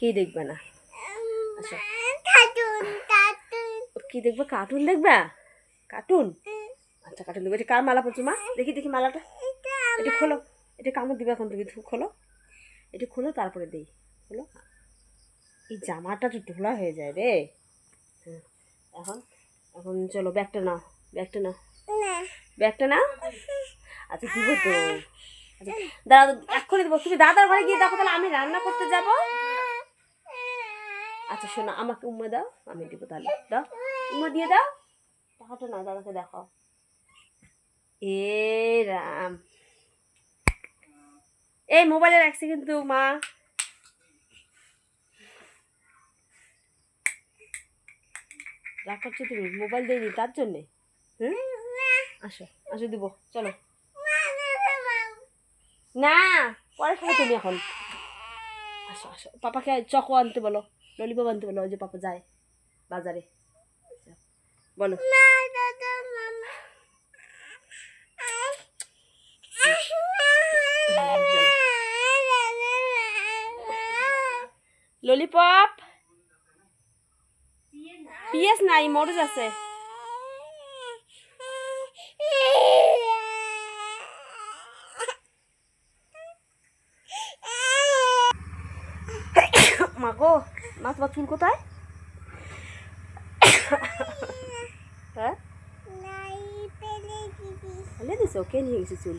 কি দেখবে না? আচ্ছা কি দেখবে? কার্টুন দেখবা? কার্টুন? আচ্ছা কার্টুন দেখবে। এটা কার মালা পড়ছো মা? দেখি দেখি মালাটা। এটা খোলো, এটা কামড় দিবে এখন তুমি। খোলো, এটা খোলো তারপরে দেই। খোলো। এই জামাটা তো ঢোলা হয়ে যায় রে। এখন এখন চলো ব্যাগটা নাও, ব্যাগটা নাও, ব্যাগটা নাও। আচ্ছা দিব তো। আচ্ছা দাদা এক্ষুনি দেবো। তুমি দাদার ঘরে গিয়ে দেখো, তাহলে আমি রান্না করতে যাব। আচ্ছা শোনো, আমাকে উম্মা দাও, আমি দিব তাহলে। দাও উম্মা দিয়ে দাও। টাকাটা না, দাদাকে দেখো। এ রাম, এই মোবাইলে রাখছি কিন্তু মা। রাগ করছো তুমি? মোবাইল দিইনি তার জন্যে। হুম আসো আসো দিব, চলো। না পরে খাবো তুমি এখন। আসো আসো, পাপাকে চকো আনতে বলো, ললিপপ আনতে বলো। ওই যে পাপা যায় বাজারে, বলো। ললিপপ, পিয়াজ নাই, মরিচ আছে। মা গো, মা তোমার চুল কোথায়? হ্যাঁ ফেলে দিছো? কে নিয়ে গেছে চুল?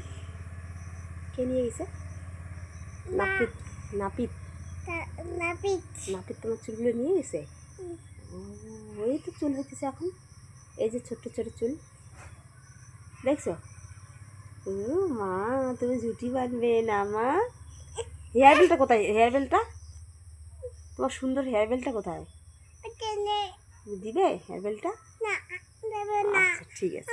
কে নিয়ে গেছে? নাপিত? নাপিত? নাপিত তোমার চুলগুলো নিয়ে গেছে? ওই তো চুল হইতেছে এখন, এই যে ছোট্ট ছোট চুল দেখছো? ও মা, তুমি ঝুটি বাঁধবে না মা? হেয়ার বেলটা কোথায়? হেয়ার বেলটা তোমার সুন্দর, হেয়ার বেলটা কোথায়? দিবে হেয়ার বেলটা? আচ্ছা ঠিক আছে।